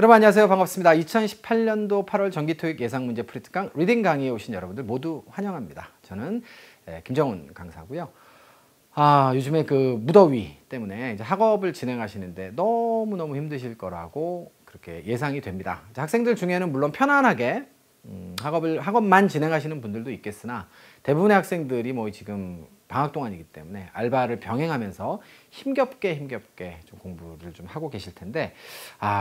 여러분 안녕하세요. 반갑습니다. 2018년도 8월 정기토익 예상문제 프리특강 리딩 강의에 오신 여러분들 모두 환영합니다. 저는 김정훈 강사고요. 요즘에 그 무더위 때문에 이제 학업을 진행하시는데 너무너무 힘드실 거라고 그렇게 예상이 됩니다. 학생들 중에는 물론 편안하게 학업만 진행하시는 분들도 있겠으나 대부분의 학생들이 뭐 지금 방학 동안이기 때문에 알바를 병행하면서 힘겹게 좀 공부를 좀 하고 계실 텐데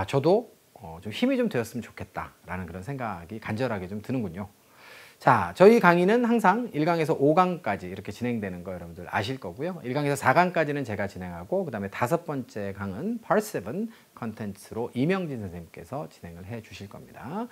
저도 좀 힘이 좀 되었으면 좋겠다라는 그런 생각이 간절하게 좀 드는군요. 자, 저희 강의는 항상 1강에서 5강까지 이렇게 진행되는 거 여러분들 아실 거고요. 1강에서 4강까지는 제가 진행하고 그 다음에 5번째 강은 Part 7 컨텐츠로 이명진 선생님께서 진행을 해 주실 겁니다.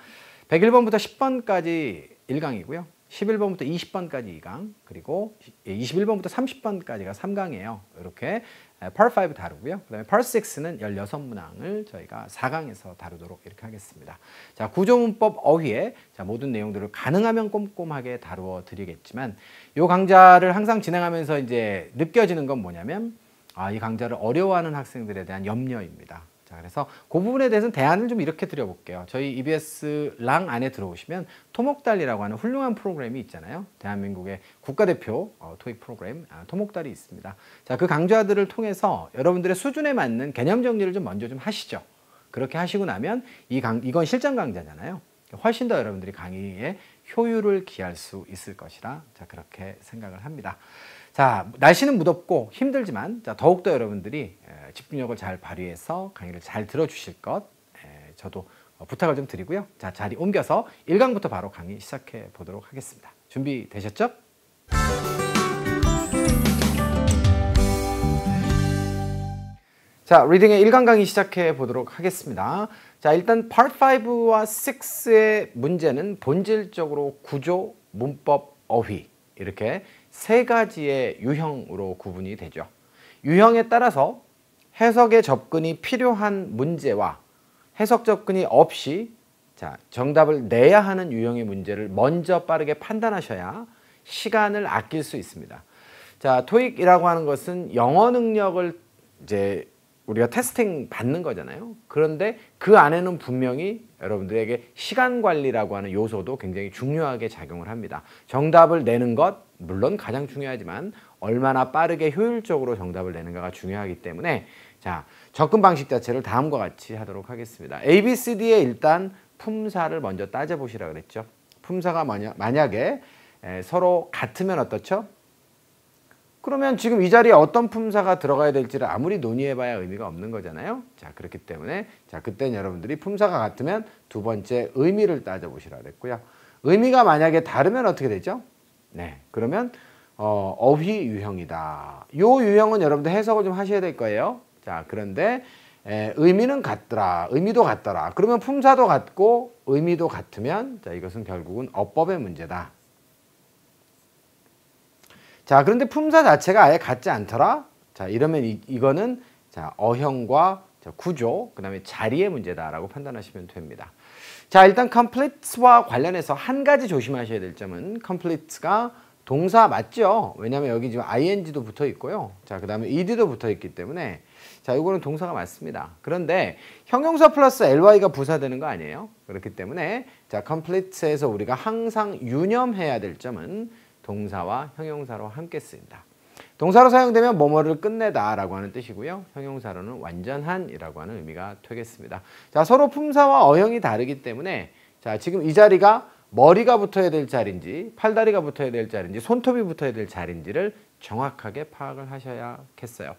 101번부터 10번까지 1강이고요. 11번부터 20번까지 2강, 그리고 21번부터 30번까지가 3강이에요. 이렇게 Part 5 다루고요. 그 다음에 Part 6는 16문항을 저희가 4강에서 다루도록 이렇게 하겠습니다. 자, 구조문법 어휘의 모든 내용들을 가능하면 꼼꼼하게 다루어 드리겠지만 이 강좌를 항상 진행하면서 이제 느껴지는 건 뭐냐면 이 강좌를 어려워하는 학생들에 대한 염려입니다. 자, 그래서 그 부분에 대해서는 대안을 좀 이렇게 드려볼게요. 저희 EBS 랑 안에 들어오시면 토목달이라고 하는 훌륭한 프로그램이 있잖아요. 대한민국의 국가대표 토익 프로그램 토목달이 있습니다. 자, 그 강좌들을 통해서 여러분들의 수준에 맞는 개념 정리를 좀 먼저 좀 하시죠. 그렇게 하시고 나면 이건 실전 강좌잖아요. 훨씬 더 여러분들이 강의에 효율을 기할 수 있을 것이라 그렇게 생각을 합니다. 자, 날씨는 무덥고 힘들지만 더욱더 여러분들이 집중력을 잘 발휘해서 강의를 잘 들어주실 것 저도 부탁을 좀 드리고요. 자, 자리 옮겨서 1강부터 바로 강의 시작해 보도록 하겠습니다. 준비되셨죠? 자, 리딩의 1강 강의 시작해 보도록 하겠습니다. 자, 일단 Part 5와 6의 문제는 본질적으로 구조, 문법, 어휘 이렇게 세 가지의 유형으로 구분이 되죠. 유형에 따라서 해석의 접근이 필요한 문제와 해석 접근이 없이 정답을 내야 하는 유형의 문제를 먼저 빠르게 판단하셔야 시간을 아낄 수 있습니다. 자, 토익이라고 하는 것은 영어 능력을 이제 우리가 테스팅 받는 거잖아요. 그런데 그 안에는 분명히 여러분들에게 시간 관리라고 하는 요소도 굉장히 중요하게 작용을 합니다. 정답을 내는 것 물론 가장 중요하지만 얼마나 빠르게 효율적으로 정답을 내는가가 중요하기 때문에 자, 접근 방식 자체를 다음과 같이 하도록 하겠습니다. ABCD의 일단 품사를 먼저 따져보시라 그랬죠. 품사가 만약에 서로 같으면 어떻죠? 그러면 지금 이 자리에 어떤 품사가 들어가야 될지를 아무리 논의해봐야 의미가 없는 거잖아요. 자, 그렇기 때문에 그때는 여러분들이 품사가 같으면 두 번째 의미를 따져보시라 그랬고요. 의미가 만약에 다르면 어떻게 되죠? 네, 그러면 어휘 유형이다. 이 유형은 여러분들 해석을 좀 하셔야 될 거예요. 자, 그런데 의미는 같더라, 의미도 같더라. 그러면 품사도 같고 의미도 같으면 이것은 결국은 어법의 문제다. 자, 그런데 품사 자체가 아예 같지 않더라? 자, 이러면 이거는 어형과 구조, 그 다음에 자리의 문제다라고 판단하시면 됩니다. 자, 일단 complete와 관련해서 한 가지 조심하셔야 될 점은 complete가 동사 맞죠? 왜냐하면 여기 지금 ing도 붙어 있고요. 자, 그 다음에 ed도 붙어 있기 때문에 이거는 동사가 맞습니다. 그런데 형용사 플러스 ly가 부사되는 거 아니에요? 그렇기 때문에 complete에서 우리가 항상 유념해야 될 점은 동사와 형용사로 함께 쓰인다. 동사로 사용되면 뭐뭐를 끝내다 라고 하는 뜻이고요. 형용사로는 완전한 이라고 하는 의미가 되겠습니다. 자, 서로 품사와 어형이 다르기 때문에 지금 이 자리가 머리가 붙어야 될 자리인지 팔다리가 붙어야 될 자리인지 손톱이 붙어야 될 자리인지를 정확하게 파악을 하셔야겠어요.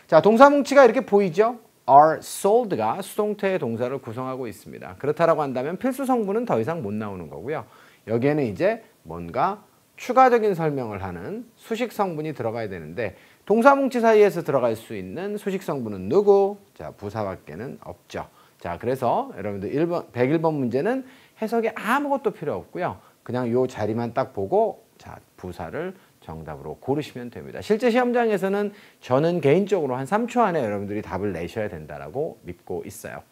자, 동사 뭉치가 이렇게 보이죠? are sold가 수동태의 동사를 구성하고 있습니다. 그렇다라고 한다면 필수 성분은 더 이상 못 나오는 거고요. 여기에는 이제 뭔가 추가적인 설명을 하는 수식 성분이 들어가야 되는데 동사 뭉치 사이에서 들어갈 수 있는 수식 성분은 누구? 자, 부사밖에는 없죠. 자, 그래서 여러분들 101번 문제는 해석이 아무것도 필요 없고요. 그냥 이 자리만 딱 보고 부사를 정답으로 고르시면 됩니다. 실제 시험장에서는 저는 개인적으로 한 3초 안에 여러분들이 답을 내셔야 된다고 믿고 있어요.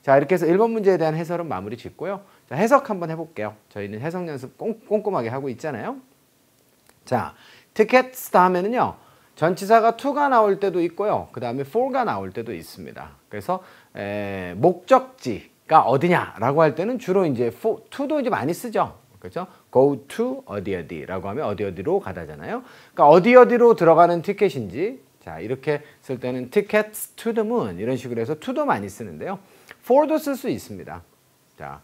자, 이렇게 해서 1번 문제에 대한 해설은 마무리 짓고요. 자, 해석 한번 해볼게요. 저희는 해석 연습 꼼꼼하게 하고 있잖아요. 자, tickets 다음에는요. 전치사가 to가 나올 때도 있고요. 그 다음에 for가 나올 때도 있습니다. 그래서 목적지, 어디냐라고 할 때는 주로 이제 to도 이제 많이 쓰죠. 그렇죠? go to 어디 어디라고 하면 어디 어디로 가다잖아요. 그러니까 어디 어디로 들어가는 티켓인지 자 이렇게 쓸 때는 tickets to the moon 이런 식으로 해서 to도 많이 쓰는데요. for도 쓸 수 있습니다. 자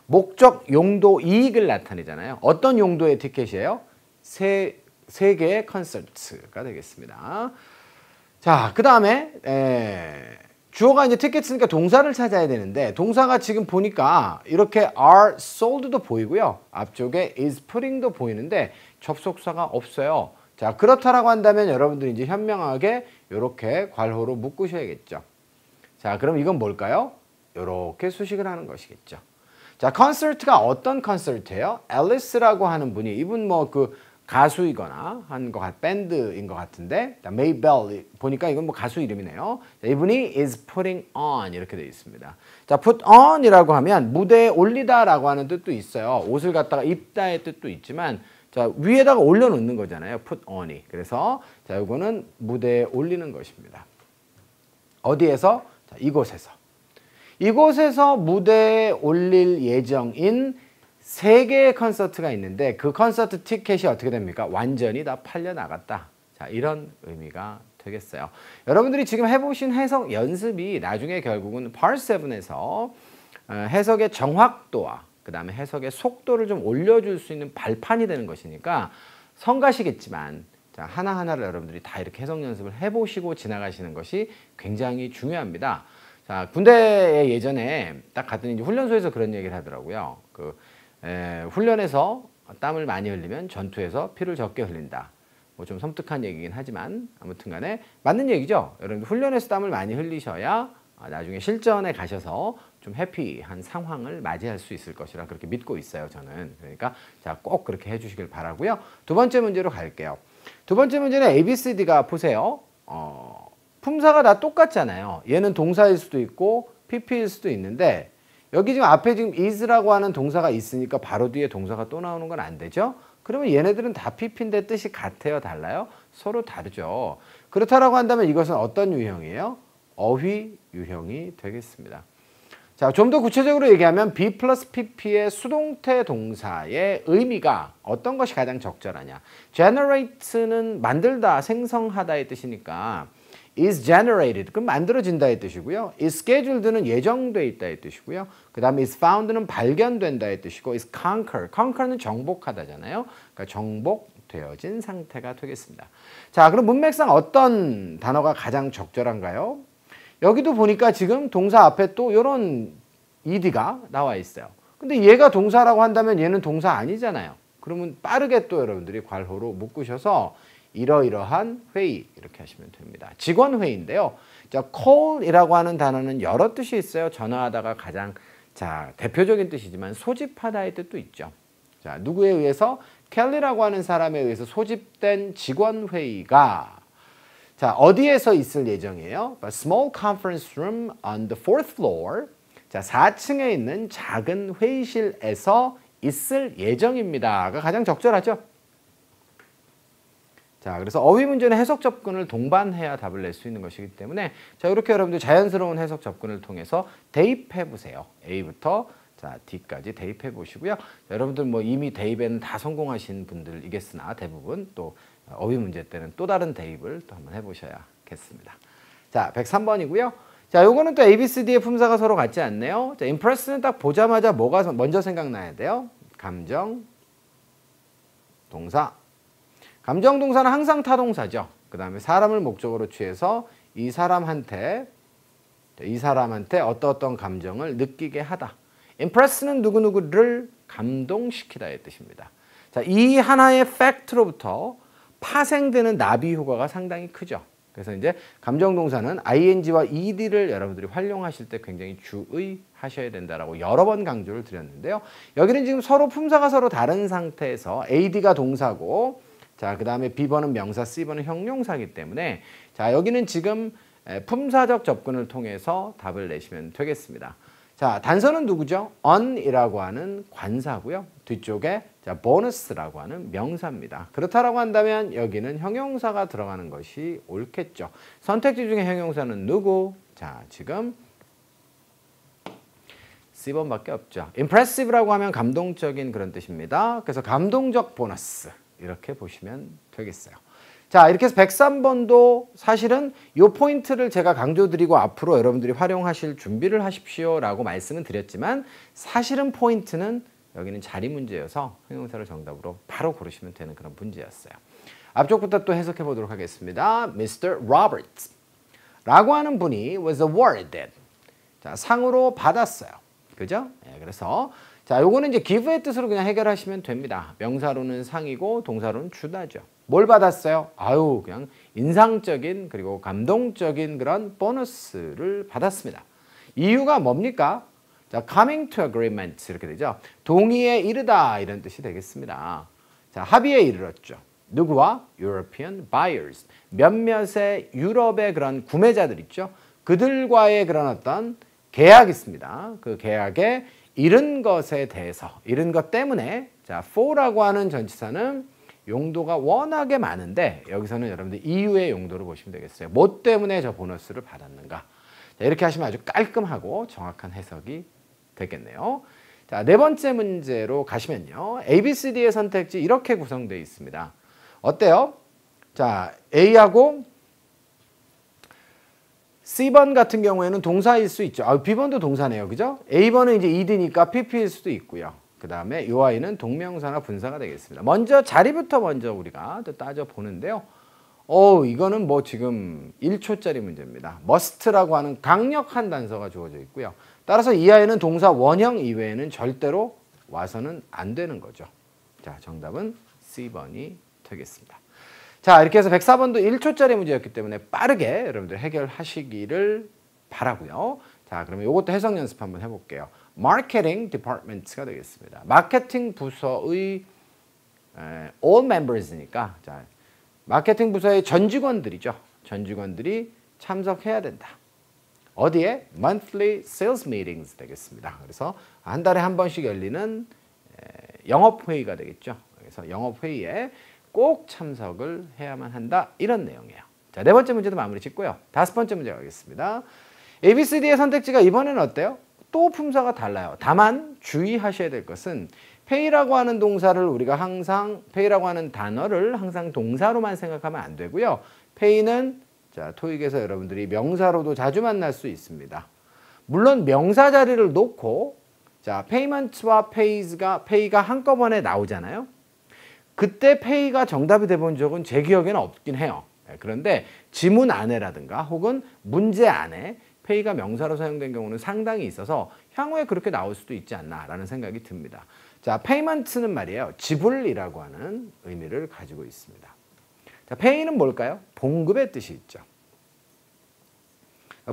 목적, 용도, 이익을 나타내잖아요. 어떤 용도의 티켓이에요? 세 개의 콘서트가 되겠습니다. 자, 그 다음에 주어가 이제 티켓이니까 동사를 찾아야 되는데 동사가 지금 보니까 이렇게 are sold도 보이고요. 앞쪽에 is putting도 보이는데 접속사가 없어요. 자, 그렇다라고 한다면 여러분들이 이제 현명하게 이렇게 괄호로 묶으셔야겠죠. 자, 그럼 이건 뭘까요? 이렇게 수식을 하는 것이겠죠. 자, 콘서트가 어떤 콘서트예요? 앨리스라고 하는 분이 이분 뭐 그 가수이거나 밴드인 것 같은데 메이벨 보니까 이건 뭐 가수 이름이네요. 자, 이분이 is putting on 이렇게 되어 있습니다. 자, put on이라고 하면 무대에 올리다라고 하는 뜻도 있어요. 옷을 갖다가 입다의 뜻도 있지만 자, 위에다가 올려놓는 거잖아요. put on이. 그래서 자, 이거는 무대에 올리는 것입니다. 어디에서? 자, 이곳에서 무대에 올릴 예정인 3개의 콘서트가 있는데 그 콘서트 티켓이 어떻게 됩니까? 완전히 다 팔려나갔다. 자, 이런 의미가 되겠어요. 여러분들이 지금 해보신 해석 연습이 나중에 결국은 Part 7에서 해석의 정확도와 그 다음에 해석의 속도를 좀 올려줄 수 있는 발판이 되는 것이니까 성가시겠지만 자, 하나하나를 여러분들이 다 이렇게 해석 연습을 해보시고 지나가시는 것이 굉장히 중요합니다. 자, 군대에 예전에 딱 갔더니 이제 훈련소에서 그런 얘기를 하더라고요. 훈련에서 땀을 많이 흘리면 전투에서 피를 적게 흘린다. 뭐 좀 섬뜩한 얘기긴 하지만 아무튼 간에 맞는 얘기죠. 여러분들 훈련에서 땀을 많이 흘리셔야 나중에 실전에 가셔서 좀 해피한 상황을 맞이할 수 있을 것이라 그렇게 믿고 있어요, 저는. 그러니까 자, 꼭 그렇게 해주시길 바라고요. 두 번째 문제로 갈게요. 두 번째 문제는 ABCD가 보세요. 품사가 다 똑같잖아요. 얘는 동사일 수도 있고 PP일 수도 있는데 여기 지금 앞에 지금 is라고 하는 동사가 있으니까 바로 뒤에 동사가 또 나오는 건 안 되죠? 그러면 얘네들은 다 PP인데 뜻이 같아요? 달라요? 서로 다르죠. 그렇다라고 한다면 이것은 어떤 유형이에요? 어휘 유형이 되겠습니다. 자, 좀 더 구체적으로 얘기하면 B 플러스 PP의 수동태 동사의 의미가 어떤 것이 가장 적절하냐. generate는 만들다, 생성하다의 뜻이니까 is generated, 그럼 만들어진다의 뜻이고요. is scheduled는 예정돼 있다의 뜻이고요. 그 다음에 is found는 발견된다의 뜻이고 is conquer는 정복하다잖아요. 그러니까 정복되어진 상태가 되겠습니다. 자, 그럼 문맥상 어떤 단어가 가장 적절한가요? 여기도 보니까 지금 동사 앞에 또 이런 ed가 나와 있어요. 근데 얘가 동사라고 한다면 얘는 동사 아니잖아요. 그러면 빠르게 또 여러분들이 괄호로 묶으셔서 이러이러한 회의 이렇게 하시면 됩니다. 직원 회의인데요. 자, call이라고 하는 단어는 여러 뜻이 있어요. 전화하다가 가장 자, 대표적인 뜻이지만 소집하다의 뜻도 있죠. 자, 누구에 의해서? 켈리라고 하는 사람에 의해서 소집된 직원 회의가 자, 어디에서 있을 예정이에요? A small conference room on the 4th floor. 자, 4층에 있는 작은 회의실에서 있을 예정입니다가 가장 적절하죠. 자, 그래서 어휘 문제는 해석 접근을 동반해야 답을 낼 수 있는 것이기 때문에 자, 이렇게 여러분들 자연스러운 해석 접근을 통해서 대입해 보세요. A부터 자, D까지 대입해 보시고요. 자, 여러분들 뭐 이미 대입에는 다 성공하신 분들이겠으나 대부분 또 어휘 문제 때는 또 다른 대입을 또 한번 해보셔야겠습니다. 자, 103번이고요. 자, 요거는 또 ABCD의 품사가 서로 같지 않네요. 자, impress는 딱 보자마자 뭐가 먼저 생각나야 돼요? 감정, 동사. 감정 동사는 항상 타동사죠. 그 다음에 사람을 목적으로 취해서 이 사람한테 어떤 감정을 느끼게 하다. impress는 누구누구를 감동시키다의 뜻입니다. 자, 이 하나의 팩트로부터 파생되는 나비 효과가 상당히 크죠. 그래서 이제 감정 동사는 ing와 ed를 여러분들이 활용하실 때 굉장히 주의하셔야 된다라고 여러 번 강조를 드렸는데요. 여기는 지금 서로 품사가 서로 다른 상태에서 ad가 동사고 자, 그 다음에 B번은 명사, C번은 형용사이기 때문에 자, 여기는 지금 품사적 접근을 통해서 답을 내시면 되겠습니다. 자, 단서는 누구죠? on이라고 하는 관사고요. 뒤쪽에 자, bonus라고 하는 명사입니다. 그렇다라고 한다면 여기는 형용사가 들어가는 것이 옳겠죠. 선택지 중에 형용사는 누구? 자, 지금 C번밖에 없죠. impressive라고 하면 감동적인 그런 뜻입니다. 그래서 감동적 보너스 이렇게 보시면 되겠어요. 자, 이렇게 해서 103번도 사실은 이 포인트를 제가 강조드리고 앞으로 여러분들이 활용하실 준비를 하십시오라고 말씀은 드렸지만 사실은 포인트는 여기는 자리 문제여서 형용사를 정답으로 바로 고르시면 되는 그런 문제였어요. 앞쪽부터 또 해석해 보도록 하겠습니다. Mr. Roberts 라고 하는 분이 was awarded. 자, 상으로 받았어요. 그죠? 네, 그래서 자, 요거는 이제 give의 뜻으로 그냥 해결하시면 됩니다. 명사로는 상이고 동사로는 주다죠. 뭘 받았어요? 아유, 그냥 인상적인 그리고 감동적인 그런 보너스를 받았습니다. 이유가 뭡니까? 자, coming to agreement 이렇게 되죠. 동의에 이르다 이런 뜻이 되겠습니다. 자, 합의에 이르렀죠. 누구와? European buyers. 몇몇의 유럽의 그런 구매자들 있죠. 그들과의 그런 어떤 계약이 있습니다. 그 계약에 이른 것에 대해서, 이른 것 때문에 자, for라고 하는 전치사는 용도가 워낙에 많은데 여기서는 여러분들 이유의 용도를 보시면 되겠어요. 뭐 때문에 저 보너스를 받았는가. 자, 이렇게 하시면 아주 깔끔하고 정확한 해석이 되겠네요. 자, 네 번째 문제로 가시면요. ABCD의 선택지 이렇게 구성되어 있습니다. 어때요? 자, A하고 C번 같은 경우에는 동사일 수 있죠. 아, B번도 동사네요. 그죠? A번은 이제 ED니까 PP일 수도 있고요. 그 다음에 이 아이는 동명사나 분사가 되겠습니다. 먼저 자리부터 먼저 우리가 또 따져보는데요. 이거는 뭐 지금 1초짜리 문제입니다. must라고 하는 강력한 단서가 주어져 있고요. 따라서 이 아이는 동사 원형 이외에는 절대로 와서는 안 되는 거죠. 자, 정답은 C번이 되겠습니다. 자, 이렇게 해서 104번도 1초짜리 문제였기 때문에 빠르게 여러분들 해결하시기를 바라고요. 자, 그러면 이것도 해석 연습 한번 해볼게요. 마케팅 디파트먼트가 되겠습니다. 마케팅 부서의 all members니까 자, 마케팅 부서의 전 직원들이죠. 전 직원들이 참석해야 된다. 어디에? monthly sales meetings 되겠습니다. 그래서 한 달에 한 번씩 열리는 영업회의가 되겠죠. 그래서 영업회의에 꼭 참석을 해야만 한다. 이런 내용이에요. 자, 네 번째 문제도 마무리 짓고요. 다섯 번째 문제 가겠습니다. ABCD의 선택지가 이번에는 어때요? 또 품사가 달라요. 다만 주의하셔야 될 것은 pay라고 하는 동사를 우리가 항상 pay라고 하는 단어를 항상 동사로만 생각하면 안 되고요. pay는 자, 토익에서 여러분들이 명사로도 자주 만날 수 있습니다. 물론 명사 자리를 놓고 자, payment와 pay가 한꺼번에 나오잖아요. 그때 pay가 정답이 돼본 적은 제 기억에는 없긴 해요. 그런데 지문 안에라든가 혹은 문제 안에 pay가 명사로 사용된 경우는 상당히 있어서 향후에 그렇게 나올 수도 있지 않나라는 생각이 듭니다. 자, payment는 말이에요. 지불이라고 하는 의미를 가지고 있습니다. 자, pay는 뭘까요? 봉급의 뜻이 있죠.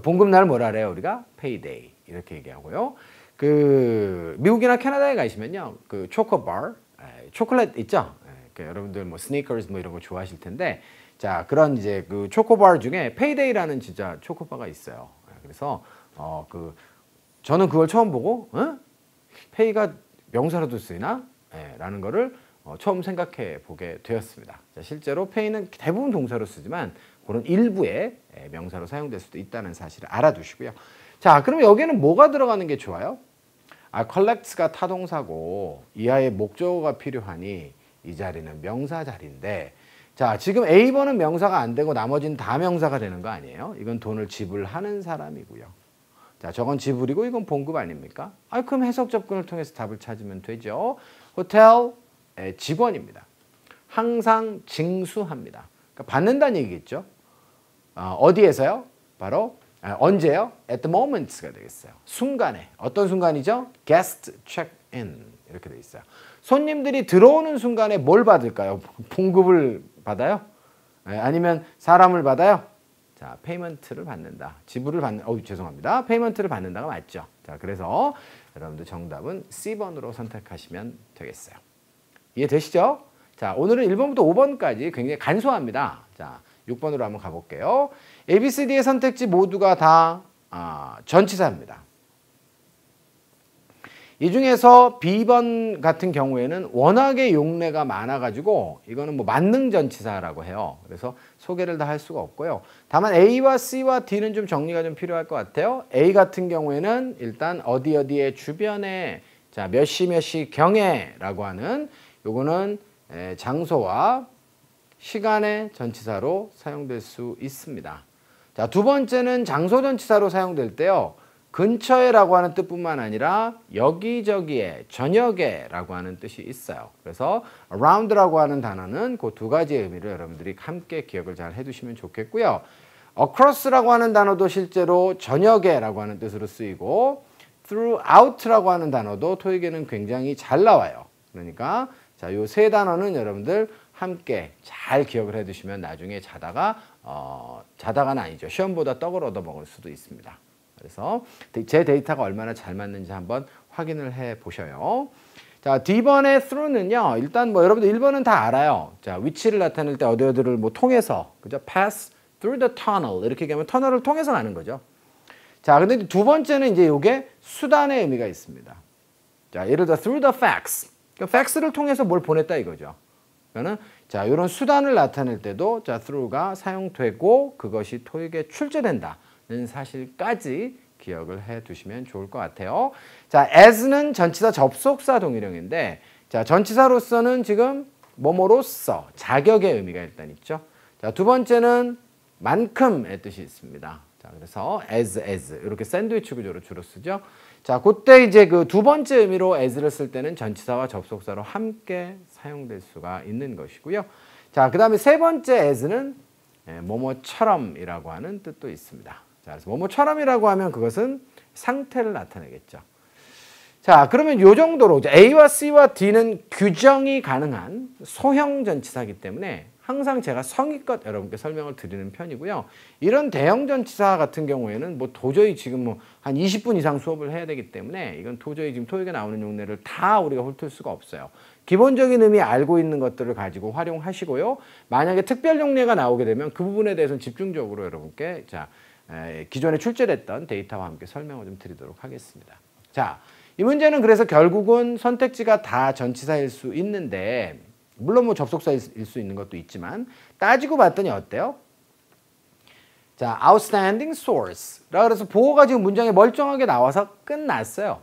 봉급날 뭐라 그래요? 우리가 payday 이렇게 얘기하고요. 그 미국이나 캐나다에 가시면요, 그 초코바, 초콜릿 있죠. 여러분들 뭐 스니커즈 뭐 이런 거 좋아하실 텐데, 자, 그런 이제 그 초코바 중에 페이데이라는 진짜 초코바가 있어요. 그래서 저는 그걸 처음 보고 페이가 명사로도 쓰이나? 라는 거를 처음 생각해 보게 되었습니다. 자, 실제로 페이는 대부분 동사로 쓰지만 그런 일부의 명사로 사용될 수도 있다는 사실을 알아두시고요. 자, 그럼 여기에는 뭐가 들어가는 게 좋아요? collect가 타동사고 이하의 목적어가 필요하니 이 자리는 명사 자리인데, 자, 지금 A번은 명사가 안 되고 나머지는 다 명사가 되는 거 아니에요? 이건 돈을 지불하는 사람이고요. 자, 저건 지불이고 이건 봉급 아닙니까? 그럼 해석 접근을 통해서 답을 찾으면 되죠. 호텔 직원입니다. 항상 징수합니다. 그러니까 받는다는 얘기겠죠. 어디에서요? 바로 언제요? At the moment가 되겠어요. 순간에. 어떤 순간이죠? Guest check-in 이렇게 돼 있어요. 손님들이 들어오는 순간에 뭘 받을까요? 봉급을 받아요? 아니면 사람을 받아요? 자, 페이먼트를 받는다. 지불을 받는, 죄송합니다. 페이먼트를 받는다가 맞죠. 자, 그래서 여러분들 정답은 C번으로 선택하시면 되겠어요. 이해되시죠? 자, 오늘은 1번부터 5번까지 굉장히 간소합니다. 자, 6번으로 한번 가볼게요. ABCD의 선택지 모두가 다 전치사입니다. 이 중에서 B번 같은 경우에는 워낙에 용례가 많아가지고 이거는 뭐 만능전치사라고 해요. 그래서 소개를 다 할 수가 없고요. 다만 A와 C와 D는 좀 정리가 좀 필요할 것 같아요. A 같은 경우에는 일단 어디 어디의 주변에 자, 몇 시 몇 시 경에라고 하는 요거는 장소와 시간의 전치사로 사용될 수 있습니다. 자, 두 번째는 장소 전치사로 사용될 때요. 근처에라고 하는 뜻뿐만 아니라 여기저기에, 저녁에라고 하는 뜻이 있어요. 그래서 around라고 하는 단어는 그 두 가지의 의미를 여러분들이 함께 기억을 잘 해두시면 좋겠고요. across라고 하는 단어도 실제로 저녁에라고 하는 뜻으로 쓰이고 throughout라고 하는 단어도 토익에는 굉장히 잘 나와요. 그러니까 자, 요 세 단어는 여러분들 함께 잘 기억을 해두시면 나중에 자다가는 아니죠. 시험보다 떡을 얻어먹을 수도 있습니다. 그래서 제 데이터가 얼마나 잘 맞는지 한번 확인을 해 보셔요. 자, D번의 through는요. 일단 뭐 여러분들 1번은 다 알아요. 자, 위치를 나타낼 때 어디 어디를 뭐 통해서 그죠? pass through the tunnel 이렇게 얘기하면 터널을 통해서 가는 거죠. 자, 근데 두 번째는 이제 이게 수단의 의미가 있습니다. 자, 예를 들어 through the fax. 그러니까 팩스를 통해서 뭘 보냈다 이거죠. 그러니까는 자, 이런 수단을 나타낼 때도 자, through가 사용되고 그것이 토익에 출제된다는 사실까지 기억을 해 두시면 좋을 것 같아요. 자, as는 전치사 접속사 동일형인데 자, 전치사로서는 지금 뭐뭐로서 자격의 의미가 일단 있죠. 자, 두 번째는 만큼의 뜻이 있습니다. 자, 그래서 as 이렇게 샌드위치 구조로 주로 쓰죠. 자, 그때 이제 그 두 번째 의미로 as를 쓸 때는 전치사와 접속사로 함께 사용될 수가 있는 것이고요. 자, 그다음에 세 번째 as는 뭐뭐처럼이라고 하는 뜻도 있습니다. 자, 그래서 뭐뭐처럼이라고 하면 그것은 상태를 나타내겠죠. 자, 그러면 요 정도로 A와 C와 D는 규정이 가능한 소형 전치사이기 때문에 항상 제가 성의껏 여러분께 설명을 드리는 편이고요. 이런 대형 전치사 같은 경우에는 뭐 도저히 지금 뭐 한 20분 이상 수업을 해야 되기 때문에 이건 도저히 지금 토익에 나오는 용례를 다 우리가 훑을 수가 없어요. 기본적인 의미 알고 있는 것들을 가지고 활용하시고요. 만약에 특별 용례가 나오게 되면 그 부분에 대해서는 집중적으로 여러분께 자, 기존에 출제됐던 데이터와 함께 설명을 좀 드리도록 하겠습니다. 자, 이 문제는 그래서 결국은 선택지가 다 전치사일 수 있는데 물론 뭐 접속사일 수 있는 것도 있지만 따지고 봤더니 어때요? 자, outstanding source. 라 그래서 보호가 지금 문장에 멀쩡하게 나와서 끝났어요.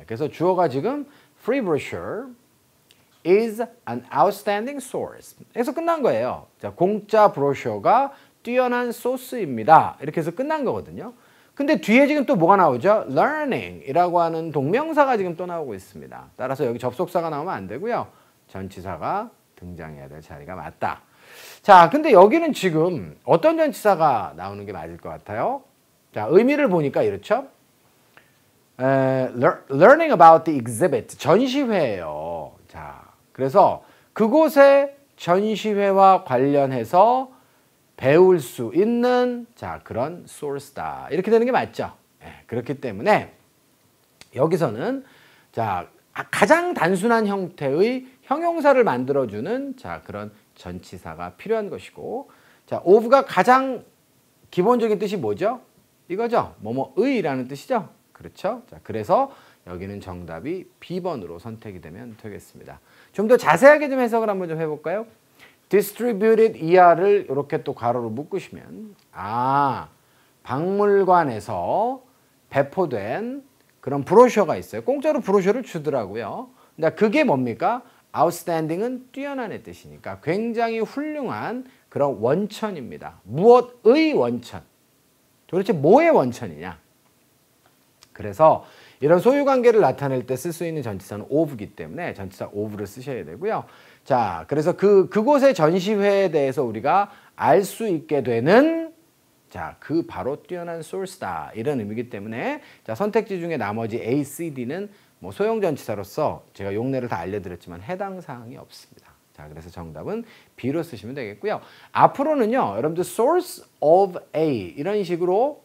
그래서 주어가 지금 free brochure is an outstanding source. 해서 끝난 거예요. 자, 공짜 브로셔가 뛰어난 소스입니다. 이렇게 해서 끝난 거거든요. 근데 뒤에 지금 또 뭐가 나오죠? learning이라고 하는 동명사가 지금 또 나오고 있습니다. 따라서 여기 접속사가 나오면 안 되고요. 전치사가 등장해야 될 자리가 맞다. 자, 근데 여기는 지금 어떤 전치사가 나오는 게 맞을 것 같아요? 자, 의미를 보니까 이렇죠? learning about the exhibit. 전시회예요. 자, 그래서 그곳의 전시회와 관련해서 배울 수 있는 자, 그런 source다. 이렇게 되는 게 맞죠? 그렇기 때문에 여기서는 자, 가장 단순한 형태의 형용사를 만들어주는 자, 그런 전치사가 필요한 것이고 자, of가 가장 기본적인 뜻이 뭐죠? 이거죠. 뭐뭐의라는 뜻이죠. 그렇죠? 자, 그래서 여기는 정답이 B번으로 선택이 되면 되겠습니다. 좀 더 자세하게 좀 해석을 한번 좀 해볼까요? distributed ER을 이렇게 또 괄호로 묶으시면 박물관에서 배포된 그런 브로셔가 있어요. 공짜로 브로셔를 주더라고요. 근데 그게 뭡니까? outstanding은 뛰어난의 뜻이니까 굉장히 훌륭한 그런 원천입니다. 무엇의 원천? 도대체 뭐의 원천이냐? 그래서 이런 소유관계를 나타낼 때 쓸 수 있는 전치사는 of이기 때문에 전치사 of를 쓰셔야 되고요. 자, 그래서 그곳의 전시회에 대해서 우리가 알 수 있게 되는 자, 그 바로 뛰어난 source다. 이런 의미이기 때문에 자, 선택지 중에 나머지 A, C, D는 뭐 소형 전치사로서 제가 용례를 다 알려드렸지만 해당 사항이 없습니다. 자, 그래서 정답은 B로 쓰시면 되겠고요. 앞으로는요, 여러분들 source of A 이런 식으로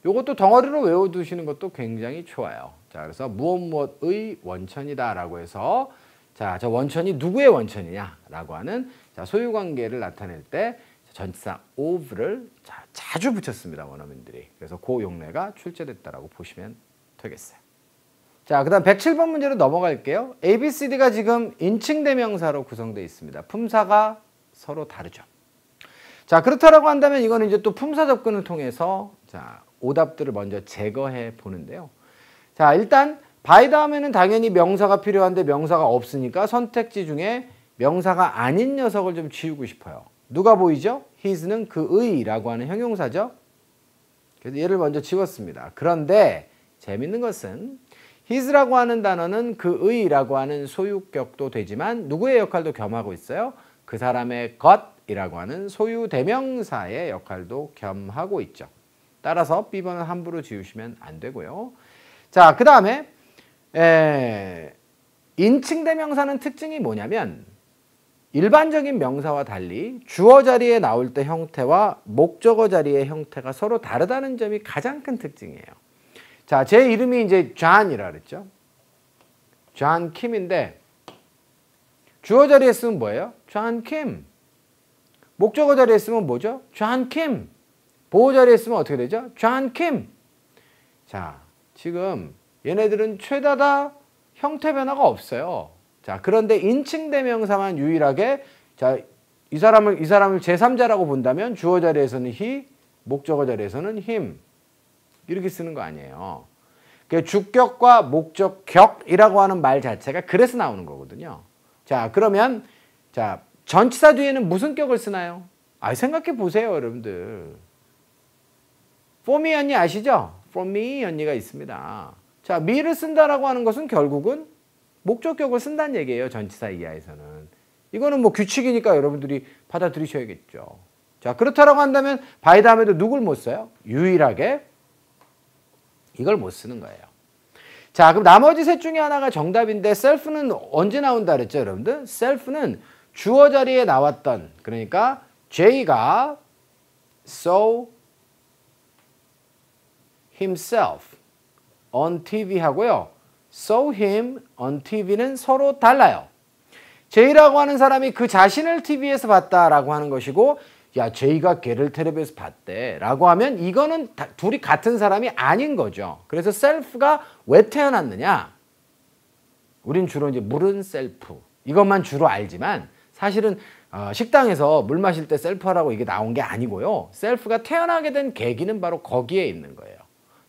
요것도 덩어리로 외워두시는 것도 굉장히 좋아요. 자, 그래서 무엇무엇의 원천이다라고 해서 자, 저 원천이 누구의 원천이냐라고 하는 자, 소유관계를 나타낼 때 전치사 of를 자주 붙였습니다. 원어민들이. 그래서 그 용례가 출제됐다라고 보시면 되겠어요. 자, 그 다음 107번 문제로 넘어갈게요. ABCD가 지금 인칭대명사로 구성되어 있습니다. 품사가 서로 다르죠. 자, 그렇다라고 한다면 이거는 이제 또 품사 접근을 통해서 자, 오답들을 먼저 제거해 보는데요. 자, 일단 by 다음에는 당연히 명사가 필요한데 명사가 없으니까 선택지 중에 명사가 아닌 녀석을 좀 지우고 싶어요. 누가 보이죠? his는 그의라고 하는 형용사죠. 그래서 얘를 먼저 지웠습니다. 그런데 재밌는 것은 his라고 하는 단어는 그의라고 하는 소유격도 되지만 누구의 역할도 겸하고 있어요? 그 사람의 것이라고 하는 소유 대명사의 역할도 겸하고 있죠. 따라서 B번은 함부로 지우시면 안 되고요. 자, 그 다음에 인칭대명사는 특징이 뭐냐면 일반적인 명사와 달리 주어 자리에 나올 때 형태와 목적어 자리의 형태가 서로 다르다는 점이 가장 큰 특징이에요. 자, 제 이름이 이제 존이라 그랬죠. 존 킴인데 주어 자리에 쓰면 뭐예요? 존 킴. 목적어 자리에 쓰면 뭐죠? 존 킴. 보호 자리에 쓰면 어떻게 되죠? 존 킴. 자, 지금 얘네들은 최다다 형태 변화가 없어요. 자, 그런데 인칭대명사만 유일하게 자, 이 사람을 제3자라고 본다면 주어 자리에서는 he, 목적어 자리에서는 him. 이렇게 쓰는 거 아니에요. 주격과 목적격이라고 하는 말 자체가 그래서 나오는 거거든요. 자, 그러면 자, 전치사 뒤에는 무슨 격을 쓰나요? 생각해 보세요, 여러분들. for me 언니 아시죠? for me 언니가 있습니다. 자, me를 쓴다라고 하는 것은 결국은 목적격을 쓴다는 얘기예요. 전치사 이하에서는. 이거는 뭐 규칙이니까 여러분들이 받아들이셔야겠죠. 자, 그렇다라고 한다면 by 다음에도 누굴 못 써요? 유일하게 이걸 못 쓰는 거예요. 자, 그럼 나머지 셋 중에 하나가 정답인데 self는 언제 나온다 그랬죠, 여러분들? self는 주어 자리에 나왔던, 그러니까 J가 saw himself on TV 하고요. saw him on TV는 서로 달라요. J라고 하는 사람이 그 자신을 TV에서 봤다라고 하는 것이고, 야, J가 걔를 텔레비에서 봤대 라고 하면 이거는 둘이 같은 사람이 아닌 거죠. 그래서 self가 왜 태어났느냐? 우린 주로 이제 물은 self 이것만 주로 알지만 사실은 식당에서 물 마실 때 셀프하라고 이게 나온 게 아니고요. 셀프가 태어나게 된 계기는 바로 거기에 있는 거예요.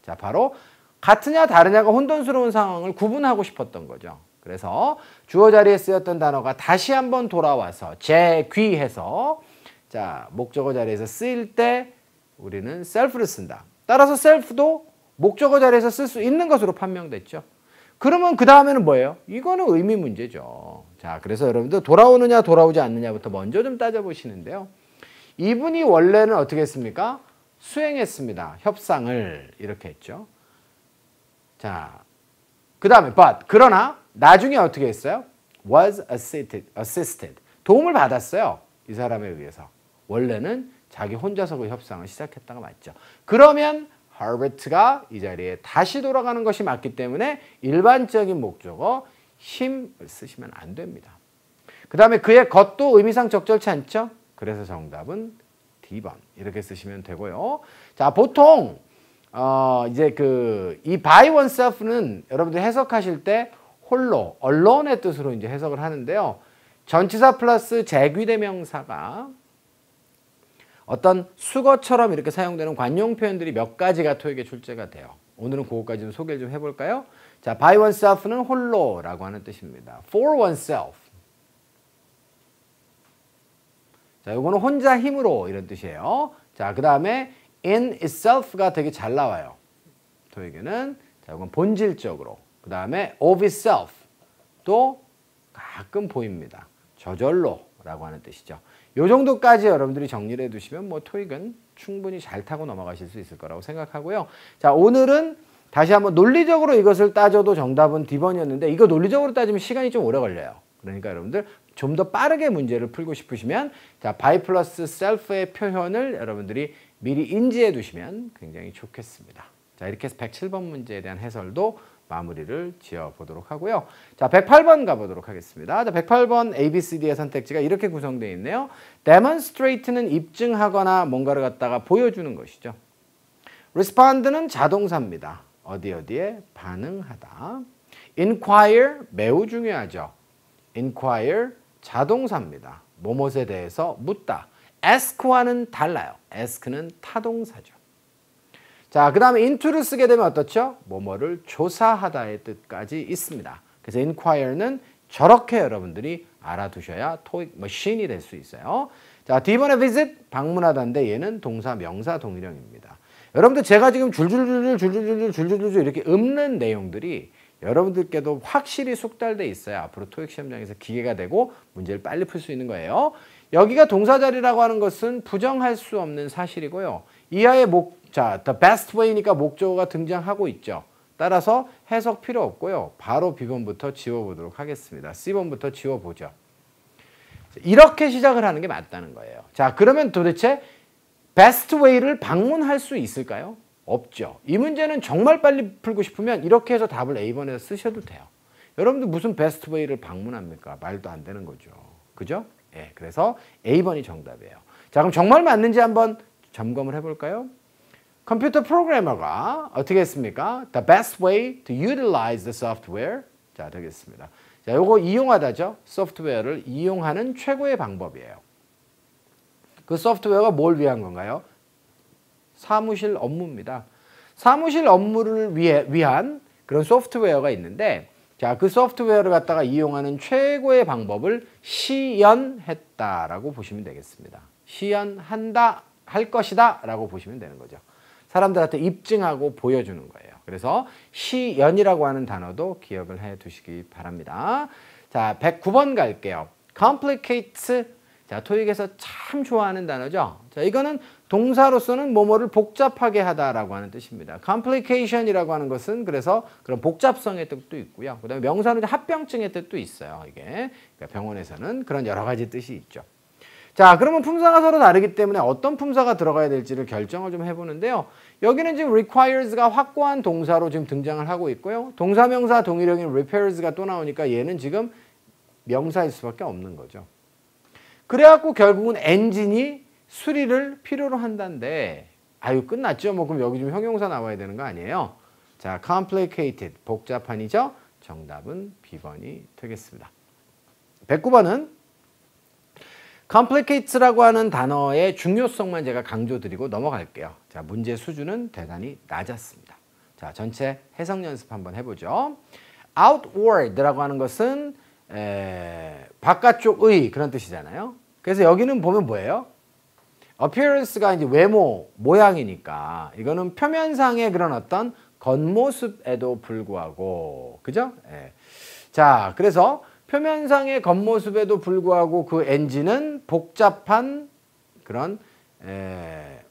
자, 바로 같으냐 다르냐가 혼돈스러운 상황을 구분하고 싶었던 거죠. 그래서 주어 자리에 쓰였던 단어가 다시 한번 돌아와서 재귀해서 자, 목적어 자리에서 쓰일 때 우리는 self를 쓴다. 따라서 self도 목적어 자리에서 쓸 수 있는 것으로 판명됐죠. 그러면 그 다음에는 뭐예요? 이거는 의미 문제죠. 자, 그래서 여러분들 돌아오느냐 돌아오지 않느냐부터 먼저 좀 따져보시는데요. 이분이 원래는 어떻게 했습니까? 수행했습니다. 협상을 이렇게 했죠. 자, 그 다음에 but 그러나 나중에 어떻게 했어요? was assisted. 도움을 받았어요. 이 사람에 의해서. 원래는 자기 혼자서 그 협상을 시작했다가 맞죠. 그러면 Herbert가 이 자리에 다시 돌아가는 것이 맞기 때문에 일반적인 목적어 힘을 쓰시면 안 됩니다. 그 다음에 그의 것도 의미상 적절치 않죠? 그래서 정답은 D번 이렇게 쓰시면 되고요. 자, 보통 이제 이 by oneself는 여러분들 해석하실 때 홀로, aloone의 뜻으로 이제 해석을 하는데요. 전치사 플러스 재귀대명사가 어떤 수거처럼 이렇게 사용되는 관용 표현들이 몇 가지가 토익에 출제가 돼요. 오늘은 그것까지 좀 소개를 좀 해볼까요? 자, by oneself는 홀로라고 하는 뜻입니다. for oneself. 자, 요거는 혼자 힘으로 이런 뜻이에요. 자, 그 다음에 in itself가 되게 잘 나와요. 토익에는. 자, 이건 본질적으로. 그 다음에 of itself. 또 가끔 보입니다. 저절로라고 하는 뜻이죠. 요 정도까지 여러분들이 정리를 해두시면 뭐 토익은 충분히 잘 타고 넘어가실 수 있을 거라고 생각하고요. 자, 오늘은 다시 한번 논리적으로 이것을 따져도 정답은 D번이었는데 이거 논리적으로 따지면 시간이 좀 오래 걸려요. 그러니까 여러분들 좀 더 빠르게 문제를 풀고 싶으시면 자, by 플러스 self의 표현을 여러분들이 미리 인지해 두시면 굉장히 좋겠습니다. 자, 이렇게 해서 107번 문제에 대한 해설도 마무리를 지어보도록 하고요. 자, 108번 가보도록 하겠습니다. 자, 108번 ABCD의 선택지가 이렇게 구성되어 있네요. demonstrate는 입증하거나 뭔가를 갖다가 보여주는 것이죠. respond는 자동사입니다. 어디에 반응하다. inquire 매우 중요하죠. inquire 자동사입니다. 뭐뭇에 대해서 묻다. ask와는 달라요. ask는 타동사죠. 자, 그 다음에 into를 쓰게 되면 어떻죠? 뭐뭐를 조사하다의 뜻까지 있습니다. 그래서 inquire는 저렇게 여러분들이 알아두셔야 토익 머신이 될 수 있어요. 자, D번의 visit 방문하다인데 얘는 동사 명사 동일형입니다. 여러분들 제가 지금 줄줄줄 이렇게 읊는 내용들이 여러분들께도 확실히 숙달돼 있어야 앞으로 토익 시험장에서 기회가 되고 문제를 빨리 풀 수 있는 거예요. 여기가 동사 자리라고 하는 것은 부정할 수 없는 사실이고요. 이하의 자, the best way니까 목적어가 등장하고 있죠. 따라서 해석 필요 없고요. 바로 B번부터 지워보도록 하겠습니다. C번부터 지워보죠. 이렇게 시작을 하는 게 맞다는 거예요. 자, 그러면 도대체 best way를 방문할 수 있을까요? 없죠. 이 문제는 정말 빨리 풀고 싶으면 이렇게 해서 답을 A번에서 쓰셔도 돼요. 여러분들 무슨 best way를 방문합니까? 말도 안 되는 거죠. 그죠? 예, 그래서 A번이 정답이에요. 자, 그럼 정말 맞는지 한번 점검을 해볼까요? 컴퓨터 프로그래머가 어떻게 했습니까? The best way to utilize the software. 자, 되겠습니다. 자, 요거 이용하다죠. 소프트웨어를 이용하는 최고의 방법이에요. 그 소프트웨어가 뭘 위한 건가요? 사무실 업무입니다. 사무실 업무를 위한 그런 소프트웨어가 있는데, 자, 그 소프트웨어를 갖다가 이용하는 최고의 방법을 시연했다라고 보시면 되겠습니다. 시연한다, 할 것이다 라고 보시면 되는 거죠. 사람들한테 입증하고 보여주는 거예요. 그래서 시연이라고 하는 단어도 기억을 해 두시기 바랍니다. 자, 109번 갈게요. complicate. 자, 토익에서 참 좋아하는 단어죠. 자, 이거는 동사로서는 뭐뭐를 복잡하게 하다라고 하는 뜻입니다. complication이라고 하는 것은 그래서 그런 복잡성의 뜻도 있고요. 그다음에 명사는 합병증의 뜻도 있어요. 이게 그러니까 병원에서는 그런 여러 가지 뜻이 있죠. 자, 그러면 품사가 서로 다르기 때문에 어떤 품사가 들어가야 될지를 결정을 좀 해보는데요. 여기는 지금 requires가 확고한 동사로 지금 등장을 하고 있고요. 동사, 명사, 동일형인 repairs가 또 나오니까 얘는 지금 명사일 수밖에 없는 거죠. 그래갖고 결국은 엔진이 수리를 필요로 한다는데, 아유, 끝났죠? 뭐, 그럼 여기 좀 형용사 나와야 되는 거 아니에요? 자, complicated, 복잡한이죠? 정답은 B번이 되겠습니다. 109번은 complicates라고 하는 단어의 중요성만 제가 강조드리고 넘어갈게요. 자, 문제 수준은 대단히 낮았습니다. 자, 전체 해석 연습 한번 해보죠. outward라고 하는 것은 바깥쪽의 그런 뜻이잖아요. 그래서 여기는 보면 뭐예요? appearance가 이제 외모, 모양이니까 이거는 표면상의 그런 어떤 겉모습에도 불구하고, 그죠? 예. 자, 그래서 표면상의 겉모습에도 불구하고 그 엔진은 복잡한 그런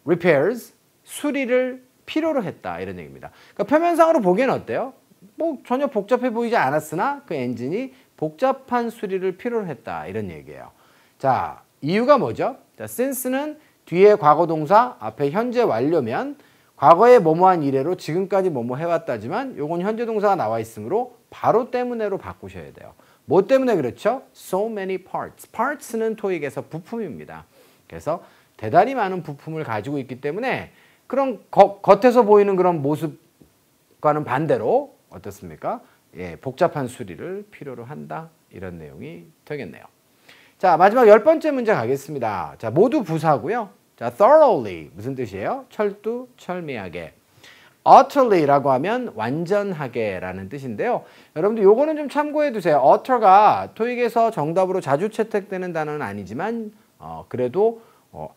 repairs, 수리를 필요로 했다 이런 얘기입니다. 그러니까 표면상으로 보기에는 어때요? 뭐 전혀 복잡해 보이지 않았으나 그 엔진이 복잡한 수리를 필요로 했다 이런 얘기예요. 자, 이유가 뭐죠? 자, since는 뒤에 과거동사, 앞에 현재 완료면 과거에 뭐뭐한 이래로 지금까지 뭐뭐 해왔다지만 요건 현재 동사가 나와 있으므로 바로 때문에로 바꾸셔야 돼요. 뭐 때문에 그렇죠? So many parts. parts는 토익에서 부품입니다. 그래서 대단히 많은 부품을 가지고 있기 때문에 그런 겉에서 보이는 그런 모습과는 반대로 어떻습니까? 예, 복잡한 수리를 필요로 한다. 이런 내용이 되겠네요. 자, 마지막 10번째 문제 가겠습니다. 자, 모두 부사고요. 자, thoroughly 무슨 뜻이에요? 철두철미하게. utterly라고 하면 완전하게 라는 뜻인데요. 여러분들 요거는 좀 참고해 두세요. utter가 토익에서 정답으로 자주 채택되는 단어는 아니지만 그래도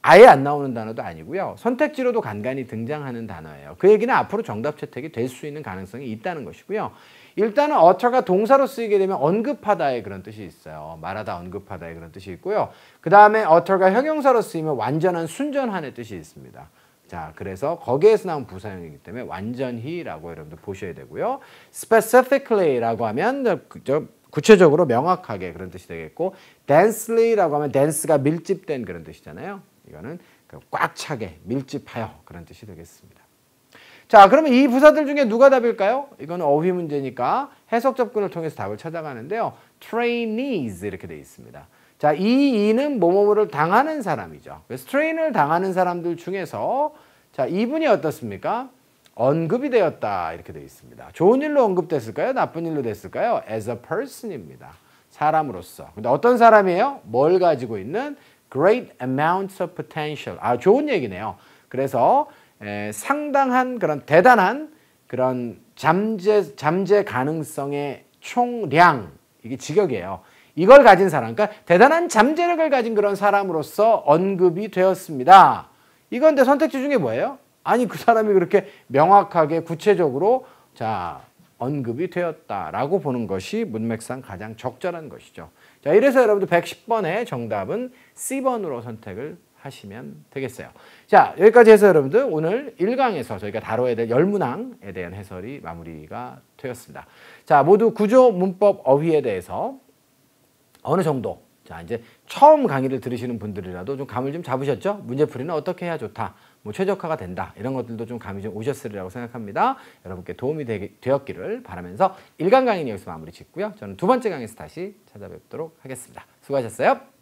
아예 안 나오는 단어도 아니고요. 선택지로도 간간히 등장하는 단어예요. 그 얘기는 앞으로 정답 채택이 될 수 있는 가능성이 있다는 것이고요. 일단은 utter가 동사로 쓰이게 되면 언급하다의 그런 뜻이 있어요. 말하다, 언급하다의 그런 뜻이 있고요. 그 다음에 utter가 형용사로 쓰이면 완전한, 순전한의 뜻이 있습니다. 자, 그래서 거기에서 나온 부사형이기 때문에 완전히라고 여러분들 보셔야 되고요. specifically라고 하면 구체적으로 명확하게 그런 뜻이 되겠고, densely라고 하면 dense가 밀집된 그런 뜻이잖아요. 이거는 꽉 차게, 밀집하여 그런 뜻이 되겠습니다. 자, 그러면 이 부사들 중에 누가 답일까요? 이거는 어휘 문제니까 해석 접근을 통해서 답을 찾아가는데요. trainees 이렇게 되어 있습니다. 자, 이 이는 뭐뭐를 당하는 사람이죠. 그래서 트레인을 당하는 사람들 중에서 자, 이분이 어떻습니까? 언급이 되었다 이렇게 되어 있습니다. 좋은 일로 언급됐을까요? 나쁜 일로 됐을까요? As a person입니다. 사람으로서. 근데 어떤 사람이에요? 뭘 가지고 있는? Great amounts of potential. 좋은 얘기네요. 그래서 상당한 그런 대단한 그런 잠재 가능성의 총량, 이게 직역이에요. 이걸 가진 사람, 그러니까 대단한 잠재력을 가진 그런 사람으로서 언급이 되었습니다. 이건데 선택지 중에 뭐예요? 아니 그 사람이 그렇게 명확하게 구체적으로 자 언급이 되었다라고 보는 것이 문맥상 가장 적절한 것이죠. 자, 이래서 여러분들 110번의 정답은 C번으로 선택을 하시면 되겠어요. 자, 여기까지 해서 여러분들 오늘 1강에서 저희가 다뤄야 될 열문항에 대한 해설이 마무리가 되었습니다. 자, 모두 구조, 문법, 어휘에 대해서 어느 정도, 자, 이제 처음 강의를 들으시는 분들이라도 좀 감을 좀 잡으셨죠? 문제풀이는 어떻게 해야 좋다, 뭐 최적화가 된다, 이런 것들도 좀 감이 좀 오셨으리라고 생각합니다. 여러분께 도움이 되었기를 바라면서 1강 강의는 여기서 마무리 짓고요. 저는 두 번째 강의에서 다시 찾아뵙도록 하겠습니다. 수고하셨어요.